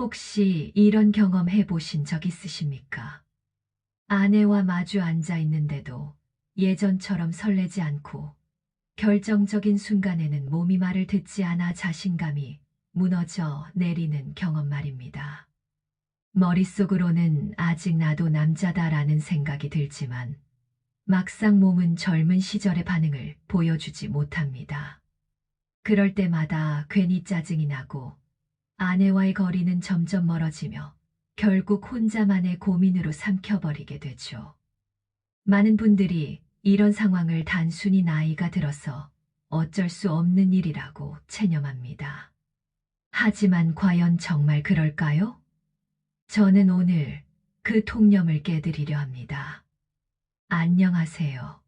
혹시 이런 경험 해보신 적 있으십니까? 아내와 마주 앉아 있는데도 예전처럼 설레지 않고 결정적인 순간에는 몸이 말을 듣지 않아 자신감이 무너져 내리는 경험 말입니다. 머릿속으로는 아직 나도 남자다라는 생각이 들지만 막상 몸은 젊은 시절의 반응을 보여주지 못합니다. 그럴 때마다 괜히 짜증이 나고 아내와의 거리는 점점 멀어지며 결국 혼자만의 고민으로 삼켜버리게 되죠. 많은 분들이 이런 상황을 단순히 나이가 들어서 어쩔 수 없는 일이라고 체념합니다. 하지만 과연 정말 그럴까요? 저는 오늘 그 통념을 깨드리려 합니다. 안녕하세요.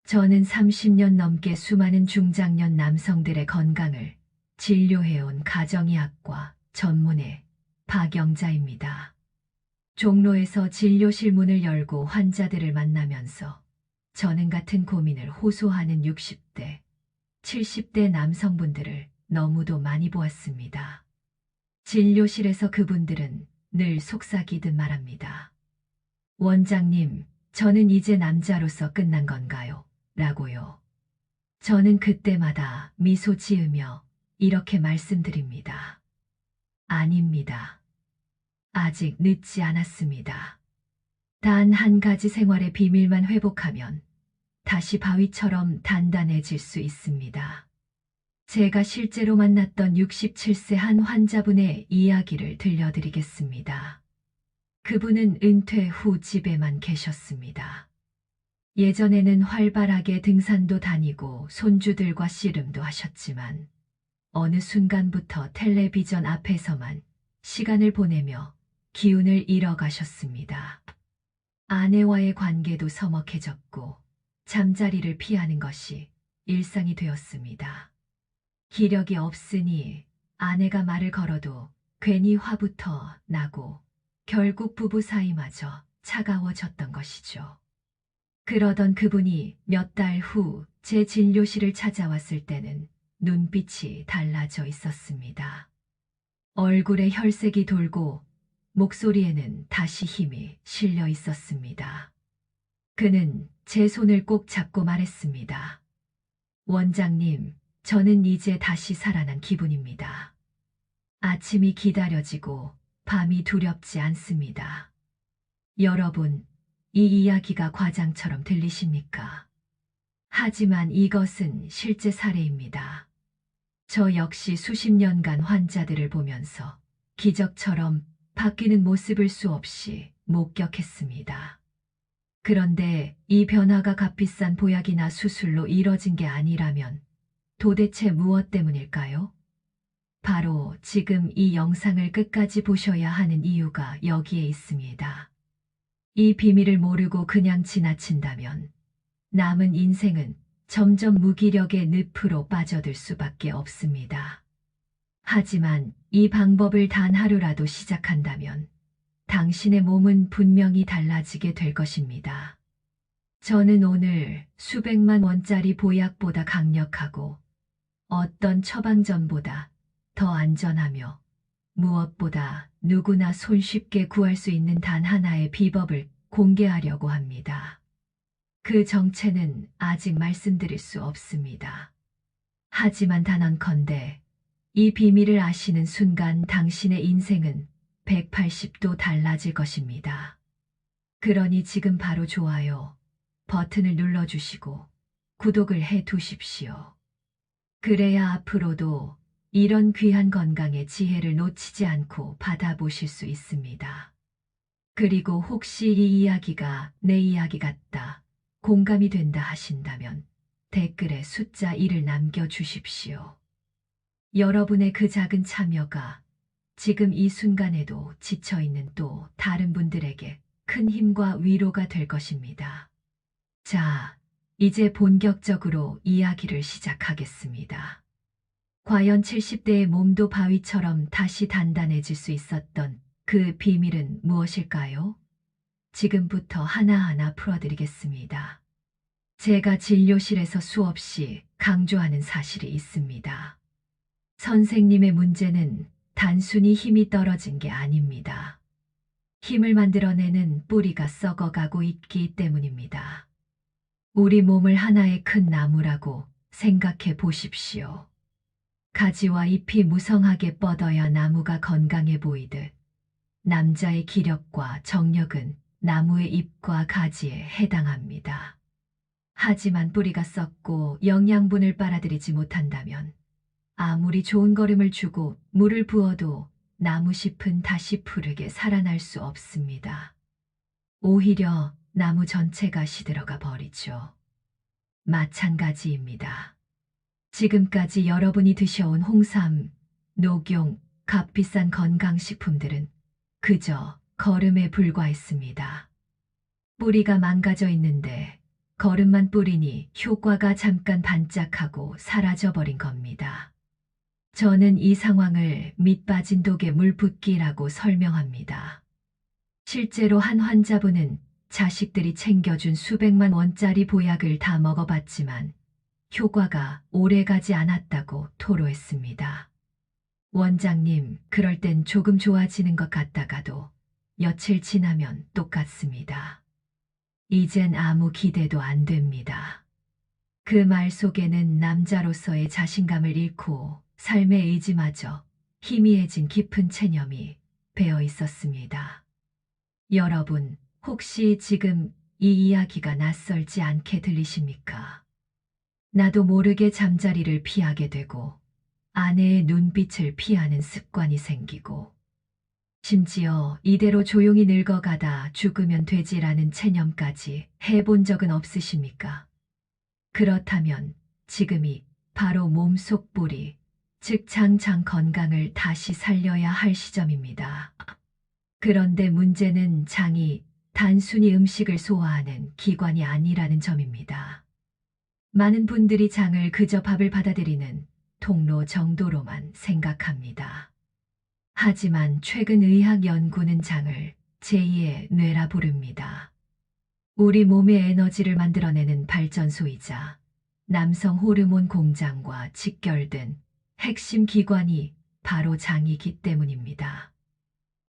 저는 30년 넘게 수많은 중장년 남성들의 건강을 진료해온 가정의학과 전문의 박영자입니다. 종로에서 진료실 문을 열고 환자들을 만나면서 저는 같은 고민을 호소하는 60대, 70대 남성분들을 너무도 많이 보았습니다. 진료실에서 그분들은 늘 속삭이듯 말합니다. 원장님, 저는 이제 남자로서 끝난 건가요? 라고요. 저는 그때마다 미소 지으며 이렇게 말씀드립니다. 아닙니다. 아직 늦지 않았습니다. 단 한 가지 생활의 비밀만 회복하면 다시 바위처럼 단단해질 수 있습니다. 제가 실제로 만났던 67세 한 환자분의 이야기를 들려드리겠습니다. 그분은 은퇴 후 집에만 계셨습니다. 예전에는 활발하게 등산도 다니고 손주들과 씨름도 하셨지만 어느 순간부터 텔레비전 앞에서만 시간을 보내며 기운을 잃어가셨습니다. 아내와의 관계도 서먹해졌고 잠자리를 피하는 것이 일상이 되었습니다. 기력이 없으니 아내가 말을 걸어도 괜히 화부터 나고 결국 부부 사이마저 차가워졌던 것이죠. 그러던 그분이 몇 달 후 제 진료실을 찾아왔을 때는 눈빛이 달라져 있었습니다. 얼굴에 혈색이 돌고 목소리에는 다시 힘이 실려 있었습니다. 그는 제 손을 꼭 잡고 말했습니다. 원장님, 저는 이제 다시 살아난 기분입니다. 아침이 기다려지고 밤이 두렵지 않습니다. 여러분, 이 이야기가 과장처럼 들리십니까? 하지만 이것은 실제 사례입니다. 저 역시 수십 년간 환자들을 보면서 기적처럼 바뀌는 모습을 수없이 목격했습니다. 그런데 이 변화가 값비싼 보약이나 수술로 이뤄진 게 아니라면 도대체 무엇 때문일까요? 바로 지금 이 영상을 끝까지 보셔야 하는 이유가 여기에 있습니다. 이 비밀을 모르고 그냥 지나친다면 남은 인생은 점점 무기력의 늪으로 빠져들 수밖에 없습니다. 하지만 이 방법을 단 하루라도 시작한다면 당신의 몸은 분명히 달라지게 될 것입니다. 저는 오늘 수백만 원짜리 보약보다 강력하고 어떤 처방전보다 더 안전하며 무엇보다 누구나 손쉽게 구할 수 있는 단 하나의 비법을 공개하려고 합니다. 그 정체는 아직 말씀드릴 수 없습니다. 하지만 단언컨대 이 비밀을 아시는 순간 당신의 인생은 180도 달라질 것입니다. 그러니 지금 바로 좋아요 버튼을 눌러주시고 구독을 해 두십시오. 그래야 앞으로도 이런 귀한 건강의 지혜를 놓치지 않고 받아보실 수 있습니다. 그리고 혹시 이 이야기가 내 이야기 같다, 공감이 된다 하신다면 댓글에 숫자 1을 남겨주십시오. 여러분의 그 작은 참여가 지금 이 순간에도 지쳐있는 또 다른 분들에게 큰 힘과 위로가 될 것입니다. 자, 이제 본격적으로 이야기를 시작하겠습니다. 과연 70대의 몸도 바위처럼 다시 단단해질 수 있었던 그 비밀은 무엇일까요? 지금부터 하나하나 풀어드리겠습니다. 제가 진료실에서 수없이 강조하는 사실이 있습니다. 선생님의 문제는 단순히 힘이 떨어진 게 아닙니다. 힘을 만들어내는 뿌리가 썩어가고 있기 때문입니다. 우리 몸을 하나의 큰 나무라고 생각해 보십시오. 가지와 잎이 무성하게 뻗어야 나무가 건강해 보이듯 남자의 기력과 정력은 나무의 잎과 가지에 해당합니다. 하지만 뿌리가 썩고 영양분을 빨아들이지 못한다면 아무리 좋은 거름을 주고 물을 부어도 나무잎은 다시 푸르게 살아날 수 없습니다. 오히려 나무 전체가 시들어가 버리죠. 마찬가지입니다. 지금까지 여러분이 드셔온 홍삼, 녹용, 값비싼 건강식품들은 그저 거름에 불과했습니다. 뿌리가 망가져 있는데 거름만 뿌리니 효과가 잠깐 반짝하고 사라져버린 겁니다. 저는 이 상황을 밑 빠진 독에 물 붓기라고 설명합니다. 실제로 한 환자분은 자식들이 챙겨준 수백만 원짜리 보약을 다 먹어봤지만 효과가 오래가지 않았다고 토로했습니다. 원장님, 그럴 땐 조금 좋아지는 것 같다가도 며칠 지나면 똑같습니다. 이젠 아무 기대도 안 됩니다. 그 말 속에는 남자로서의 자신감을 잃고 삶의 의지마저 희미해진 깊은 체념이 배어 있었습니다. 여러분, 혹시 지금 이 이야기가 낯설지 않게 들리십니까? 나도 모르게 잠자리를 피하게 되고 아내의 눈빛을 피하는 습관이 생기고 심지어 이대로 조용히 늙어가다 죽으면 되지라는 체념까지 해본 적은 없으십니까? 그렇다면 지금이 바로 몸속 뿌리, 즉 장장 건강을 다시 살려야 할 시점입니다. 그런데 문제는 장이 단순히 음식을 소화하는 기관이 아니라는 점입니다. 많은 분들이 장을 그저 밥을 받아들이는 통로 정도로만 생각합니다. 하지만 최근 의학 연구는 장을 제2의 뇌라 부릅니다. 우리 몸의 에너지를 만들어내는 발전소이자 남성 호르몬 공장과 직결된 핵심 기관이 바로 장이기 때문입니다.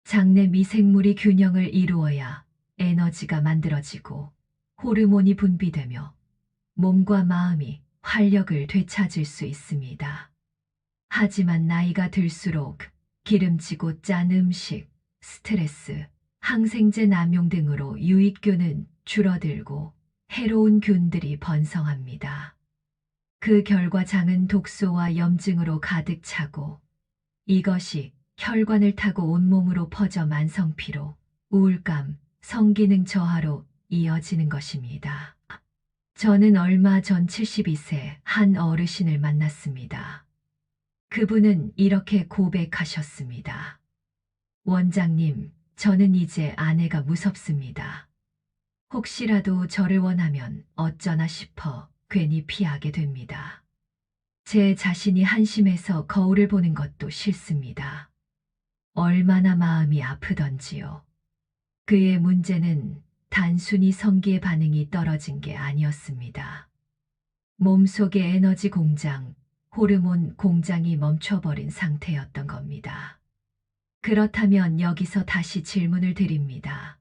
장내 미생물이 균형을 이루어야 에너지가 만들어지고 호르몬이 분비되며 몸과 마음이 활력을 되찾을 수 있습니다. 하지만 나이가 들수록 기름지고 짠 음식, 스트레스, 항생제 남용 등으로 유익균은 줄어들고 해로운 균들이 번성합니다. 그 결과 장은 독소와 염증으로 가득 차고 이것이 혈관을 타고 온몸으로 퍼져 만성피로, 우울감, 성기능 저하로 이어지는 것입니다. 저는 얼마 전 72세 한 어르신을 만났습니다. 그분은 이렇게 고백하셨습니다. 원장님, 저는 이제 아내가 무섭습니다. 혹시라도 저를 원하면 어쩌나 싶어 괜히 피하게 됩니다. 제 자신이 한심해서 거울을 보는 것도 싫습니다. 얼마나 마음이 아프던지요. 그의 문제는 단순히 성기의 반응이 떨어진 게 아니었습니다. 몸속의 에너지 공장, 호르몬 공장이 멈춰버린 상태였던 겁니다. 그렇다면 여기서 다시 질문을 드립니다.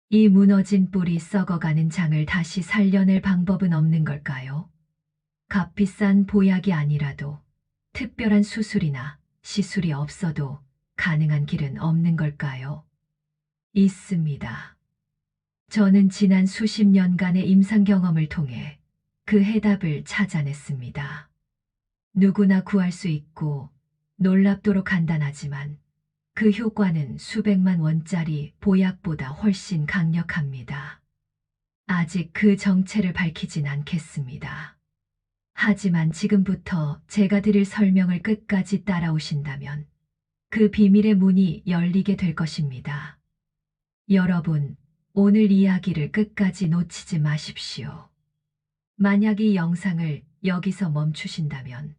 이 무너진 뿌리 썩어가는 장을 다시 살려낼 방법은 없는 걸까요? 값비싼 보약이 아니라도 특별한 수술이나 시술이 없어도 가능한 길은 없는 걸까요? 있습니다. 저는 지난 수십 년간의 임상 경험을 통해 그 해답을 찾아냈습니다. 누구나 구할 수 있고 놀랍도록 간단하지만 그 효과는 수백만 원짜리 보약보다 훨씬 강력합니다. 아직 그 정체를 밝히진 않겠습니다. 하지만 지금부터 제가 드릴 설명을 끝까지 따라오신다면 그 비밀의 문이 열리게 될 것입니다. 여러분, 오늘 이야기를 끝까지 놓치지 마십시오. 만약 이 영상을 여기서 멈추신다면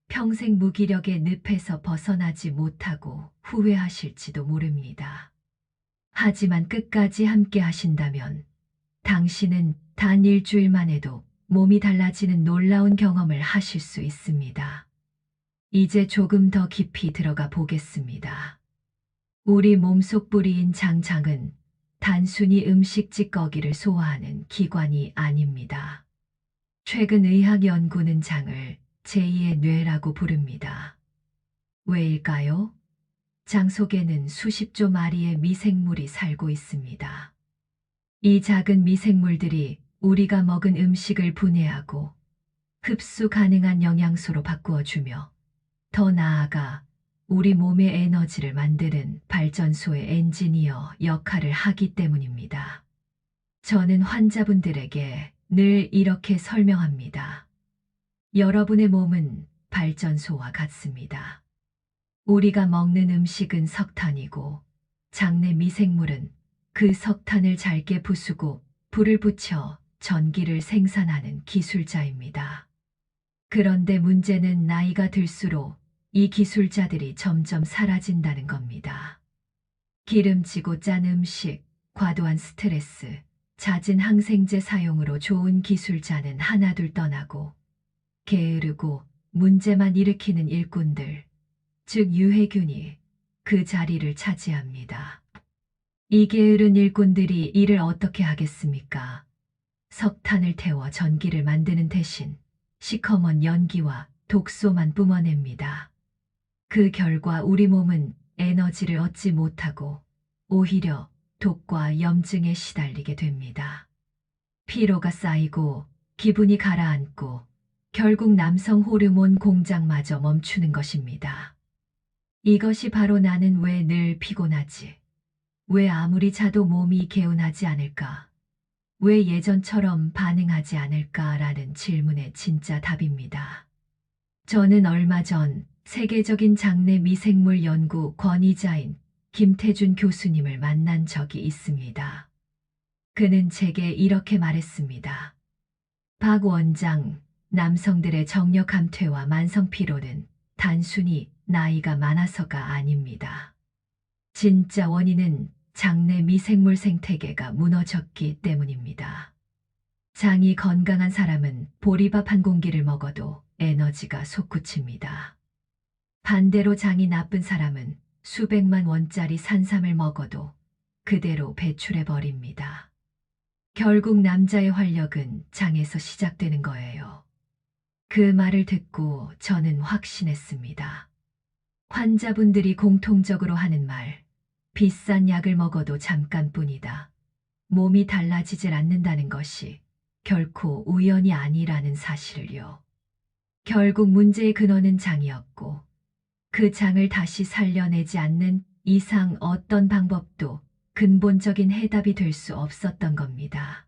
평생 무기력의 늪에서 벗어나지 못하고 후회하실지도 모릅니다. 하지만 끝까지 함께 하신다면 당신은 단 일주일만 해도 몸이 달라지는 놀라운 경험을 하실 수 있습니다. 이제 조금 더 깊이 들어가 보겠습니다. 우리 몸속 뿌리인 장장은 단순히 음식 찌꺼기를 소화하는 기관이 아닙니다. 최근 의학 연구는 장을 제2의 뇌라고 부릅니다. 왜일까요? 장 속에는 수십조 마리의 미생물이 살고 있습니다. 이 작은 미생물들이 우리가 먹은 음식을 분해하고 흡수 가능한 영양소로 바꾸어주며 더 나아가 우리 몸의 에너지를 만드는 발전소의 엔지니어 역할을 하기 때문입니다. 저는 환자분들에게 늘 이렇게 설명합니다. 여러분의 몸은 발전소와 같습니다. 우리가 먹는 음식은 석탄이고 장내 미생물은 그 석탄을 잘게 부수고 불을 붙여 전기를 생산하는 기술자입니다. 그런데 문제는 나이가 들수록 이 기술자들이 점점 사라진다는 겁니다. 기름지고 짠 음식, 과도한 스트레스, 잦은 항생제 사용으로 좋은 기술자는 하나둘 떠나고 게으르고 문제만 일으키는 일꾼들, 즉 유해균이 그 자리를 차지합니다. 이 게으른 일꾼들이 일을 어떻게 하겠습니까? 석탄을 태워 전기를 만드는 대신 시커먼 연기와 독소만 뿜어냅니다. 그 결과 우리 몸은 에너지를 얻지 못하고 오히려 독과 염증에 시달리게 됩니다. 피로가 쌓이고 기분이 가라앉고 결국 남성 호르몬 공장마저 멈추는 것입니다. 이것이 바로 나는 왜 늘 피곤하지? 왜 아무리 자도 몸이 개운하지 않을까? 왜 예전처럼 반응하지 않을까라는 질문의 진짜 답입니다. 저는 얼마 전 세계적인 장내 미생물 연구 권위자인 김태준 교수님을 만난 적이 있습니다. 그는 제게 이렇게 말했습니다. 박 원장, 남성들의 정력 감퇴와 만성 피로는 단순히 나이가 많아서가 아닙니다. 진짜 원인은 장내 미생물 생태계가 무너졌기 때문입니다. 장이 건강한 사람은 보리밥 한 공기를 먹어도 에너지가 솟구칩니다. 반대로 장이 나쁜 사람은 수백만 원짜리 산삼을 먹어도 그대로 배출해버립니다. 결국 남자의 활력은 장에서 시작되는 거예요. 그 말을 듣고 저는 확신했습니다. 환자분들이 공통적으로 하는 말, 비싼 약을 먹어도 잠깐뿐이다. 몸이 달라지질 않는다는 것이 결코 우연이 아니라는 사실을요. 결국 문제의 근원은 장이었고 그 장을 다시 살려내지 않는 이상 어떤 방법도 근본적인 해답이 될 수 없었던 겁니다.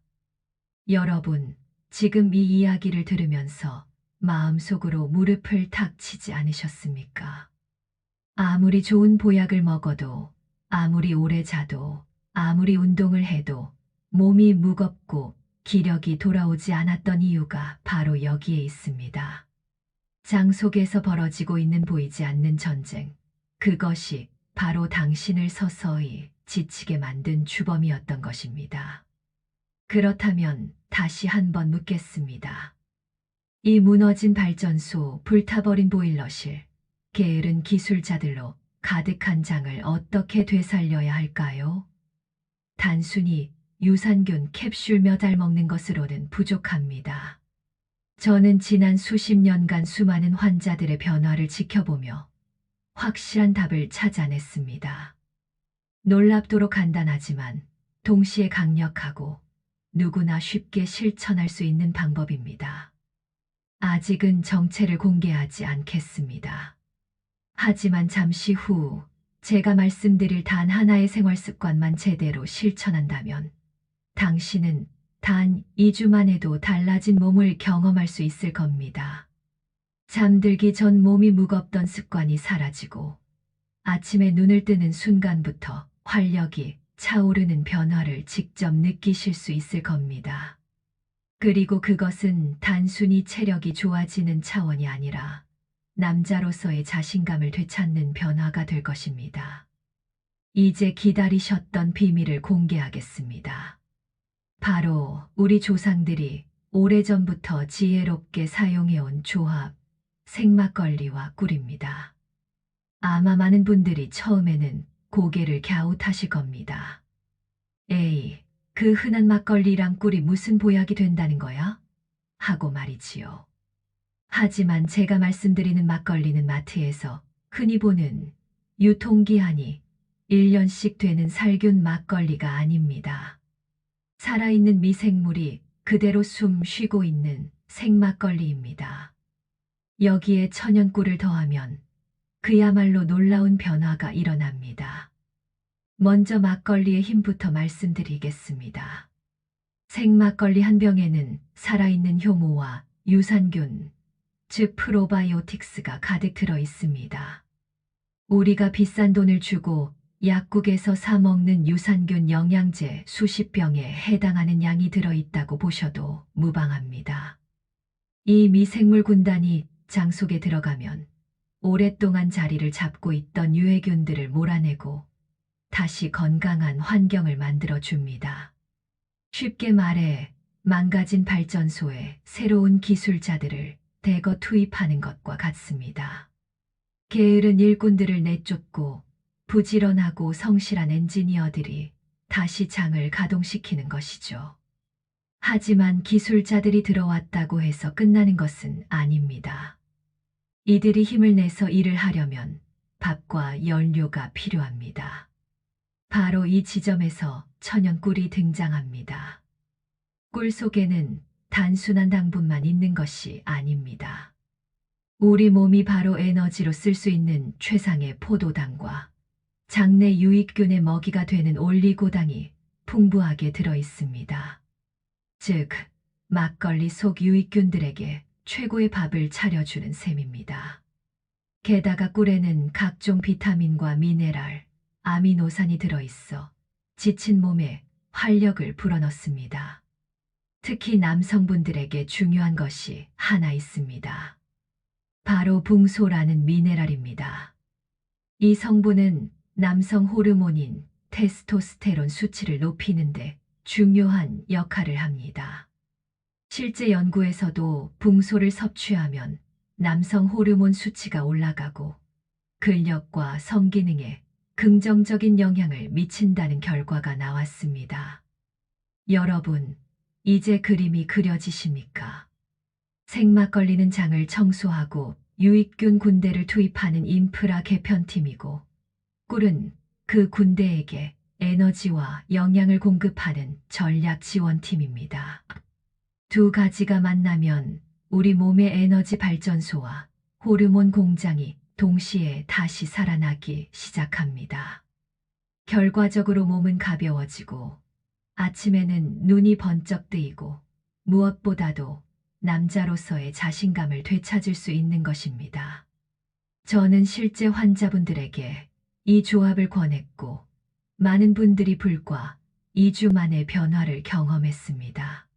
여러분, 지금 이 이야기를 들으면서 마음속으로 무릎을 탁 치지 않으셨습니까? 아무리 좋은 보약을 먹어도, 아무리 오래 자도, 아무리 운동을 해도 몸이 무겁고 기력이 돌아오지 않았던 이유가 바로 여기에 있습니다. 장 속에서 벌어지고 있는 보이지 않는 전쟁, 그것이 바로 당신을 서서히 지치게 만든 주범이었던 것입니다. 그렇다면 다시 한번 묻겠습니다. 이 무너진 발전소, 불타버린 보일러실, 게으른 기술자들로 가득한 장을 어떻게 되살려야 할까요? 단순히 유산균 캡슐 몇 알 먹는 것으로는 부족합니다. 저는 지난 수십 년간 수많은 환자들의 변화를 지켜보며 확실한 답을 찾아냈습니다. 놀랍도록 간단하지만 동시에 강력하고 누구나 쉽게 실천할 수 있는 방법입니다. 아직은 정체를 공개하지 않겠습니다. 하지만 잠시 후 제가 말씀드릴 단 하나의 생활 습관만 제대로 실천한다면 당신은 단 2주만 해도 달라진 몸을 경험할 수 있을 겁니다. 잠들기 전 몸이 무겁던 습관이 사라지고 아침에 눈을 뜨는 순간부터 활력이 차오르는 변화를 직접 느끼실 수 있을 겁니다. 그리고 그것은 단순히 체력이 좋아지는 차원이 아니라 남자로서의 자신감을 되찾는 변화가 될 것입니다. 이제 기다리셨던 비밀을 공개하겠습니다. 바로 우리 조상들이 오래전부터 지혜롭게 사용해온 조합, 생막걸리와 꿀입니다. 아마 많은 분들이 처음에는 고개를 갸웃하실 겁니다. 에이, 그 흔한 막걸리랑 꿀이 무슨 보약이 된다는 거야? 하고 말이지요. 하지만 제가 말씀드리는 막걸리는 마트에서 흔히 보는 유통기한이 1년씩 되는 살균 막걸리가 아닙니다. 살아있는 미생물이 그대로 숨 쉬고 있는 생막걸리입니다. 여기에 천연꿀을 더하면 그야말로 놀라운 변화가 일어납니다. 먼저 막걸리의 힘부터 말씀드리겠습니다. 생막걸리 한 병에는 살아있는 효모와 유산균, 즉 프로바이오틱스가 가득 들어 있습니다. 우리가 비싼 돈을 주고 약국에서 사 먹는 유산균 영양제 수십 병에 해당하는 양이 들어 있다고 보셔도 무방합니다. 이 미생물 군단이 장 속에 들어가면 오랫동안 자리를 잡고 있던 유해균들을 몰아내고 다시 건강한 환경을 만들어 줍니다. 쉽게 말해 망가진 발전소에 새로운 기술자들을 대거 투입하는 것과 같습니다. 게으른 일꾼들을 내쫓고 부지런하고 성실한 엔지니어들이 다시 장을 가동시키는 것이죠. 하지만 기술자들이 들어왔다고 해서 끝나는 것은 아닙니다. 이들이 힘을 내서 일을 하려면 밥과 연료가 필요합니다. 바로 이 지점에서 천연꿀이 등장합니다. 꿀 속에는 단순한 당분만 있는 것이 아닙니다. 우리 몸이 바로 에너지로 쓸 수 있는 최상의 포도당과 장내 유익균의 먹이가 되는 올리고당이 풍부하게 들어 있습니다. 즉, 막걸리 속 유익균들에게 최고의 밥을 차려주는 셈입니다. 게다가 꿀에는 각종 비타민과 미네랄, 아미노산이 들어있어 지친 몸에 활력을 불어넣습니다. 특히 남성분들에게 중요한 것이 하나 있습니다. 바로 붕소라는 미네랄입니다. 이 성분은 남성 호르몬인 테스토스테론 수치를 높이는데 중요한 역할을 합니다. 실제 연구에서도 붕소를 섭취하면 남성 호르몬 수치가 올라가고 근력과 성기능에 긍정적인 영향을 미친다는 결과가 나왔습니다. 여러분, 이제 그림이 그려지십니까? 생막걸리는 장을 청소하고 유익균 군대를 투입하는 인프라 개편팀이고, 꿀은 그 군대에게 에너지와 영양을 공급하는 전략 지원팀입니다. 두 가지가 만나면 우리 몸의 에너지 발전소와 호르몬 공장이 동시에 다시 살아나기 시작합니다. 결과적으로 몸은 가벼워지고 아침에는 눈이 번쩍 뜨이고 무엇보다도 남자로서의 자신감을 되찾을 수 있는 것입니다. 저는 실제 환자분들에게 이 조합을 권했고 많은 분들이 불과 2주 만에 변화를 경험했습니다.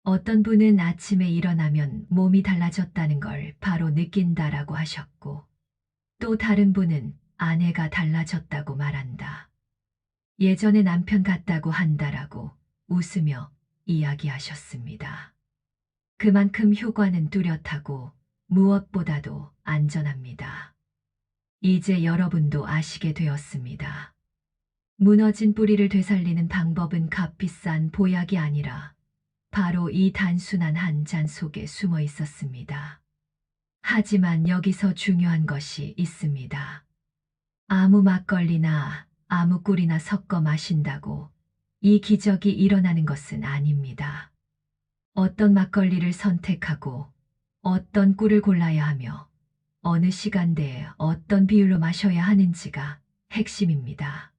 어떤 분은 아침에 일어나면 몸이 달라졌다는 걸 바로 느낀다라고 하셨고, 또 다른 분은 아내가 달라졌다고 말한다. 예전에 남편 같다고 한다라고 웃으며 이야기하셨습니다. 그만큼 효과는 뚜렷하고 무엇보다도 안전합니다. 이제 여러분도 아시게 되었습니다. 무너진 뿌리를 되살리는 방법은 값비싼 보약이 아니라 바로 이 단순한 한 잔 속에 숨어 있었습니다. 하지만 여기서 중요한 것이 있습니다. 아무 막걸리나 아무 꿀이나 섞어 마신다고 이 기적이 일어나는 것은 아닙니다. 어떤 막걸리를 선택하고 어떤 꿀을 골라야 하며 어느 시간대에 어떤 비율로 마셔야 하는지가 핵심입니다.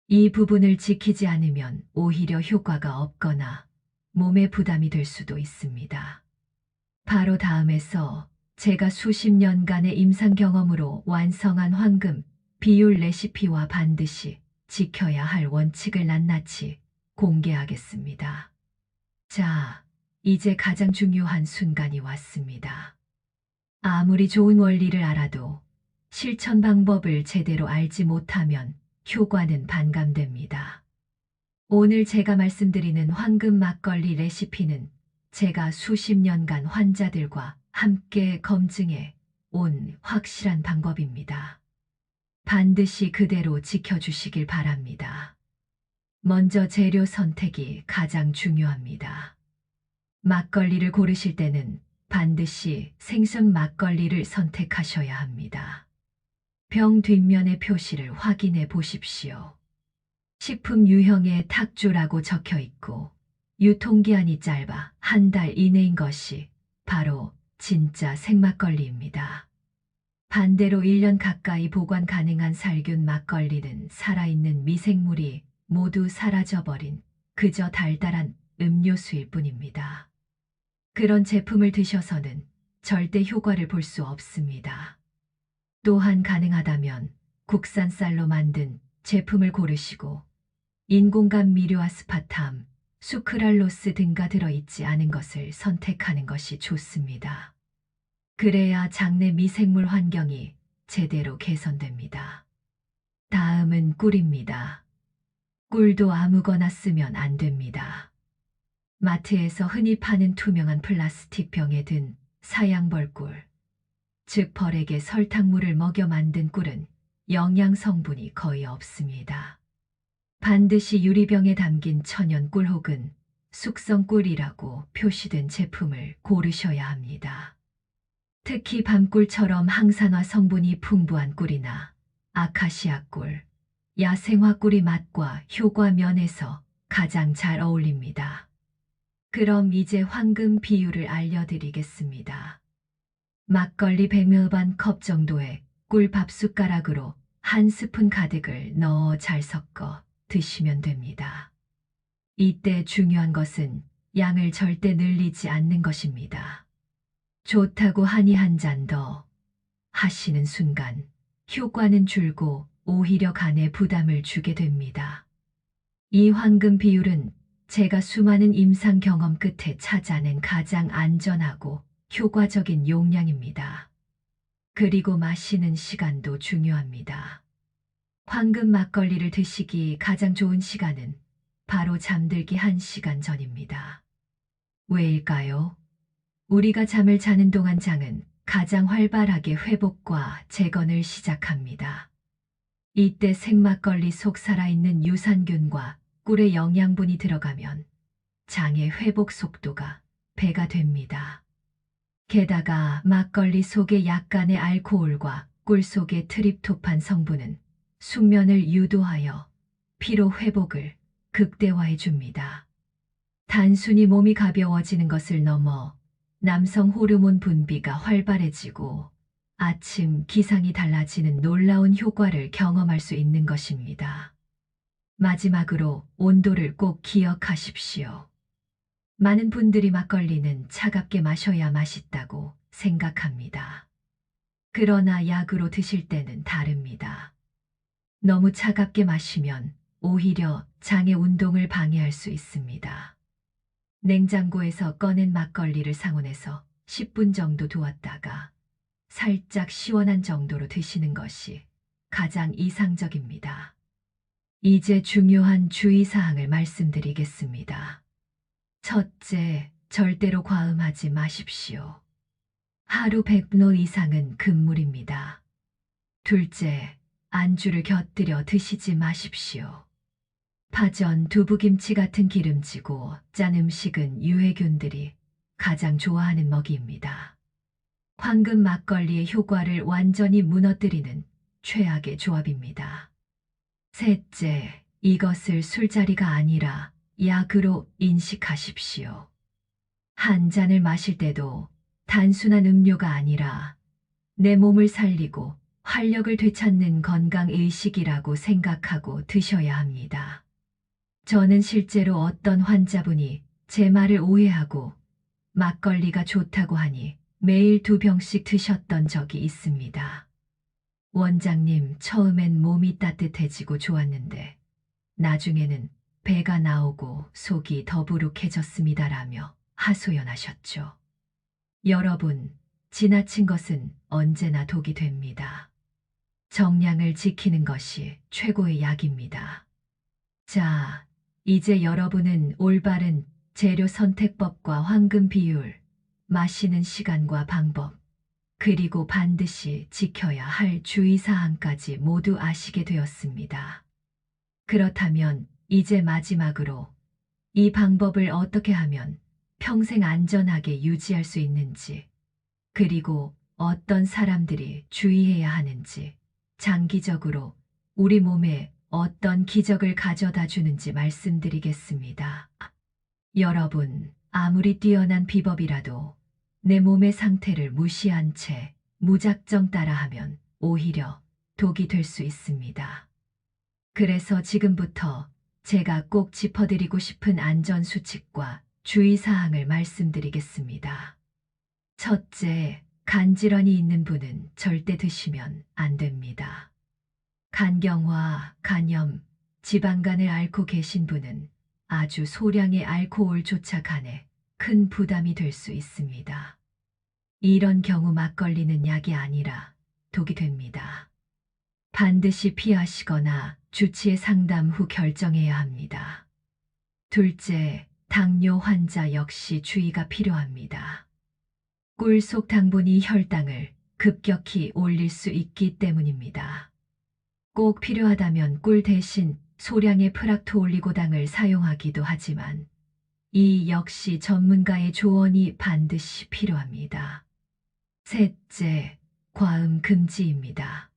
이 부분을 지키지 않으면 오히려 효과가 없거나 몸에 부담이 될 수도 있습니다. 바로 다음에서 제가 수십 년간의 임상 경험으로 완성한 황금 비율 레시피와 반드시 지켜야 할 원칙을 낱낱이 공개하겠습니다. 자, 이제 가장 중요한 순간이 왔습니다. 아무리 좋은 원리를 알아도 실천 방법을 제대로 알지 못하면 효과는 반감됩니다. 오늘 제가 말씀드리는 황금 막걸리 레시피는 제가 수십 년간 환자들과 함께 검증해 온 확실한 방법입니다. 반드시 그대로 지켜주시길 바랍니다. 먼저 재료 선택이 가장 중요합니다. 막걸리를 고르실 때는 반드시 생선 막걸리를 선택하셔야 합니다. 병 뒷면의 표시를 확인해 보십시오. 식품 유형에 탁주라고 적혀 있고 유통기한이 짧아 한 달 이내인 것이 바로 진짜 생막걸리입니다. 반대로 1년 가까이 보관 가능한 살균 막걸리는 살아있는 미생물이 모두 사라져버린 그저 달달한 음료수일 뿐입니다. 그런 제품을 드셔서는 절대 효과를 볼 수 없습니다. 또한 가능하다면 국산 쌀로 만든 제품을 고르시고 인공감 미료 아스파탐, 수크랄로스 등가 들어있지 않은 것을 선택하는 것이 좋습니다. 그래야 장내 미생물 환경이 제대로 개선됩니다. 다음은 꿀입니다. 꿀도 아무거나 쓰면 안 됩니다. 마트에서 흔히 파는 투명한 플라스틱 병에 든 사양벌꿀, 즉 벌에게 설탕물을 먹여 만든 꿀은 영양 성분이 거의 없습니다. 반드시 유리병에 담긴 천연꿀 혹은 숙성꿀이라고 표시된 제품을 고르셔야 합니다. 특히 밤꿀처럼 항산화 성분이 풍부한 꿀이나 아카시아 꿀, 야생화 꿀이 맛과 효과 면에서 가장 잘 어울립니다. 그럼 이제 황금 비율을 알려드리겠습니다. 막걸리 100ml 컵 정도의 꿀 밥숟가락으로 한 스푼 가득을 넣어 잘 섞어 드시면 됩니다. 이때 중요한 것은 양을 절대 늘리지 않는 것입니다. 좋다고 하니 한 잔 더 하시는 순간 효과는 줄고 오히려 간에 부담을 주게 됩니다. 이 황금 비율은 제가 수많은 임상 경험 끝에 찾아낸 가장 안전하고 효과적인 용량입니다. 그리고 마시는 시간도 중요합니다. 황금 막걸리를 드시기 가장 좋은 시간은 바로 잠들기 1시간 전입니다. 왜일까요? 우리가 잠을 자는 동안 장은 가장 활발하게 회복과 재건을 시작합니다. 이때 생막걸리 속 살아있는 유산균과 꿀의 영양분이 들어가면 장의 회복 속도가 배가 됩니다. 게다가 막걸리 속의 약간의 알코올과 꿀 속의 트립토판 성분은 숙면을 유도하여 피로 회복을 극대화해 줍니다. 단순히 몸이 가벼워지는 것을 넘어 남성 호르몬 분비가 활발해지고 아침 기상이 달라지는 놀라운 효과를 경험할 수 있는 것입니다. 마지막으로 온도를 꼭 기억하십시오. 많은 분들이 막걸리는 차갑게 마셔야 맛있다고 생각합니다. 그러나 약으로 드실 때는 다릅니다. 너무 차갑게 마시면 오히려 장의 운동을 방해할 수 있습니다. 냉장고에서 꺼낸 막걸리를 상온에서 10분 정도 두었다가 살짝 시원한 정도로 드시는 것이 가장 이상적입니다. 이제 중요한 주의사항을 말씀드리겠습니다. 첫째, 절대로 과음하지 마십시오. 하루 100ml 이상은 금물입니다. 둘째, 안주를 곁들여 드시지 마십시오. 파전, 두부김치 같은 기름지고 짠 음식은 유해균들이 가장 좋아하는 먹이입니다. 황금 막걸리의 효과를 완전히 무너뜨리는 최악의 조합입니다. 셋째, 이것을 술자리가 아니라 약으로 인식하십시오. 한 잔을 마실 때도 단순한 음료가 아니라 내 몸을 살리고 활력을 되찾는 건강의식이라고 생각하고 드셔야 합니다. 저는 실제로 어떤 환자분이 제 말을 오해하고 막걸리가 좋다고 하니 매일 2병씩 드셨던 적이 있습니다. 원장님, 처음엔 몸이 따뜻해지고 좋았는데 나중에는 배가 나오고 속이 더부룩해졌습니다라며 하소연하셨죠. 여러분, 지나친 것은 언제나 독이 됩니다. 정량을 지키는 것이 최고의 약입니다. 자, 이제 여러분은 올바른 재료 선택법과 황금 비율, 마시는 시간과 방법, 그리고 반드시 지켜야 할 주의사항까지 모두 아시게 되었습니다. 그렇다면 이제 마지막으로 이 방법을 어떻게 하면 평생 안전하게 유지할 수 있는지, 그리고 어떤 사람들이 주의해야 하는지, 장기적으로 우리 몸에 어떤 기적을 가져다 주는지 말씀드리겠습니다. 여러분, 아무리 뛰어난 비법이라도 내 몸의 상태를 무시한 채 무작정 따라하면 오히려 독이 될 수 있습니다. 그래서 지금부터 제가 꼭 짚어드리고 싶은 안전수칙과 주의사항을 말씀드리겠습니다. 첫째, 간질환이 있는 분은 절대 드시면 안 됩니다. 간경화, 간염, 지방간을 앓고 계신 분은 아주 소량의 알코올조차 간에 큰 부담이 될 수 있습니다. 이런 경우 막걸리는 약이 아니라 독이 됩니다. 반드시 피하시거나 주치의 상담 후 결정해야 합니다. 둘째, 당뇨 환자 역시 주의가 필요합니다. 꿀 속 당분이 혈당을 급격히 올릴 수 있기 때문입니다. 꼭 필요하다면 꿀 대신 소량의 프락토올리고당을 사용하기도 하지만 이 역시 전문가의 조언이 반드시 필요합니다. 셋째, 과음 금지입니다.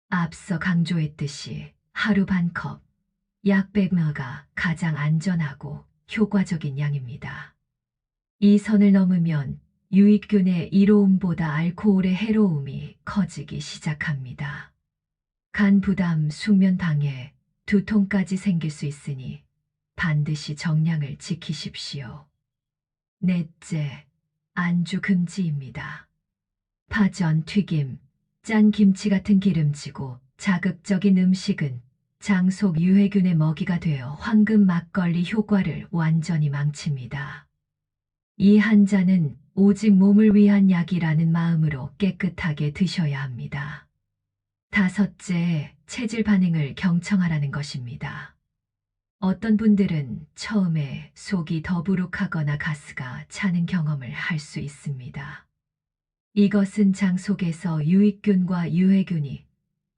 앞서 강조했듯이 하루 반 컵, 약 100mg가 가장 안전하고 효과적인 양입니다. 이 선을 넘으면 유익균의 이로움보다 알코올의 해로움이 커지기 시작합니다. 간 부담, 숙면 방해, 두통까지 생길 수 있으니 반드시 정량을 지키십시오. 넷째, 안주 금지입니다. 파전, 튀김, 짠 김치 같은 기름지고 자극적인 음식은 장 속 유해균의 먹이가 되어 황금 막걸리 효과를 완전히 망칩니다. 이 한 잔은 오직 몸을 위한 약이라는 마음으로 깨끗하게 드셔야 합니다. 다섯째, 체질 반응을 경청하라는 것입니다. 어떤 분들은 처음에 속이 더부룩하거나 가스가 차는 경험을 할 수 있습니다. 이것은 장 속에서 유익균과 유해균이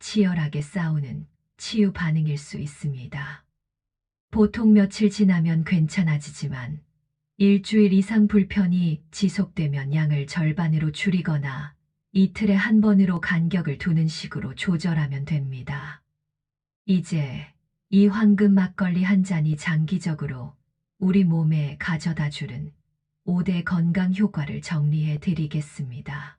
치열하게 싸우는 치유 반응일 수 있습니다. 보통 며칠 지나면 괜찮아지지만 일주일 이상 불편이 지속되면 양을 절반으로 줄이거나 이틀에 한 번으로 간격을 두는 식으로 조절하면 됩니다. 이제 이 황금 막걸리 한 잔이 장기적으로 우리 몸에 가져다 주는 5대 건강 효과를 정리해 드리겠습니다.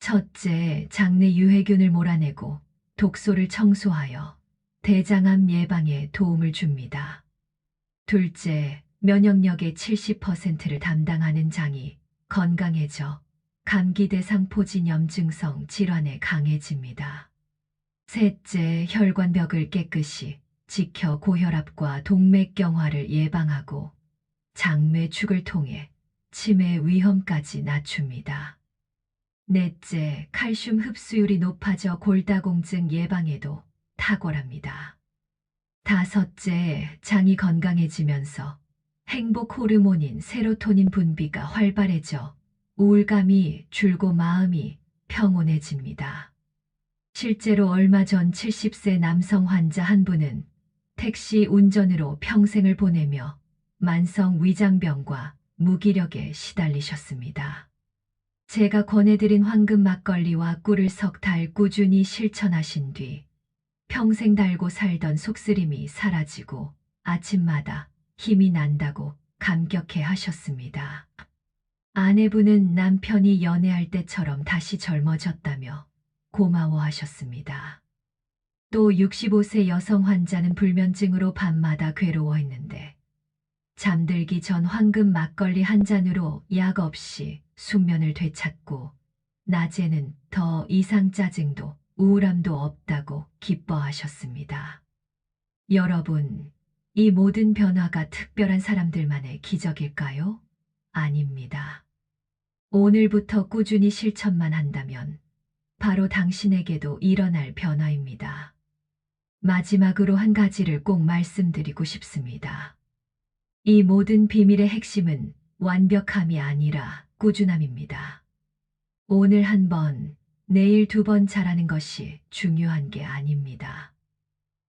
첫째, 장내 유해균을 몰아내고 독소를 청소하여 대장암 예방에 도움을 줍니다. 둘째, 면역력의 70%를 담당하는 장이 건강해져 감기 대상포진염증성 질환에 강해집니다. 셋째, 혈관벽을 깨끗이 지켜 고혈압과 동맥경화를 예방하고 장뇌축을 통해 치매 위험까지 낮춥니다. 넷째, 칼슘 흡수율이 높아져 골다공증 예방에도 탁월합니다. 다섯째, 장이 건강해지면서 행복 호르몬인 세로토닌 분비가 활발해져 우울감이 줄고 마음이 평온해집니다. 실제로 얼마 전 70세 남성 환자 한 분은 택시 운전으로 평생을 보내며 만성 위장병과 무기력에 시달리셨습니다. 제가 권해드린 황금 막걸리와 꿀을 석 달 꾸준히 실천하신 뒤 평생 달고 살던 속쓰림이 사라지고 아침마다 힘이 난다고 감격해 하셨습니다. 아내분은 남편이 연애할 때처럼 다시 젊어졌다며 고마워하셨습니다. 또 65세 여성 환자는 불면증으로 밤마다 괴로워했는데 잠들기 전 황금 막걸리 한 잔으로 약 없이 숙면을 되찾고 낮에는 더 이상 짜증도 우울함도 없다고 기뻐하셨습니다. 여러분, 이 모든 변화가 특별한 사람들만의 기적일까요? 아닙니다. 오늘부터 꾸준히 실천만 한다면 바로 당신에게도 일어날 변화입니다. 마지막으로 한 가지를 꼭 말씀드리고 싶습니다. 이 모든 비밀의 핵심은 완벽함이 아니라 꾸준함입니다. 오늘 한 번, 내일 두 번 잘하는 것이 중요한 게 아닙니다.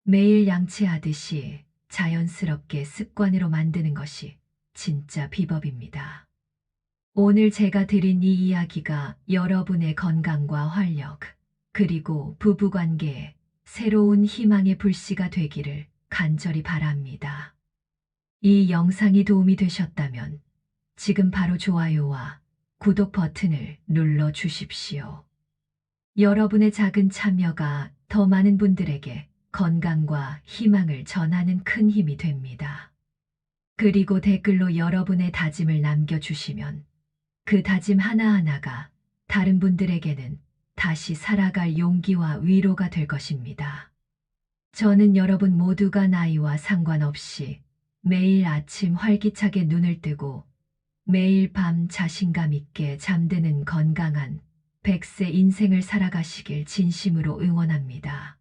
매일 양치하듯이 자연스럽게 습관으로 만드는 것이 진짜 비법입니다. 오늘 제가 드린 이 이야기가 여러분의 건강과 활력, 그리고 부부관계에 새로운 희망의 불씨가 되기를 간절히 바랍니다. 이 영상이 도움이 되셨다면 지금 바로 좋아요와 구독 버튼을 눌러 주십시오. 여러분의 작은 참여가 더 많은 분들에게 건강과 희망을 전하는 큰 힘이 됩니다. 그리고 댓글로 여러분의 다짐을 남겨주시면 그 다짐 하나하나가 다른 분들에게는 다시 살아갈 용기와 위로가 될 것입니다. 저는 여러분 모두가 나이와 상관없이 매일 아침 활기차게 눈을 뜨고 매일 밤 자신감 있게 잠드는 건강한 100세 인생을 살아가시길 진심으로 응원합니다.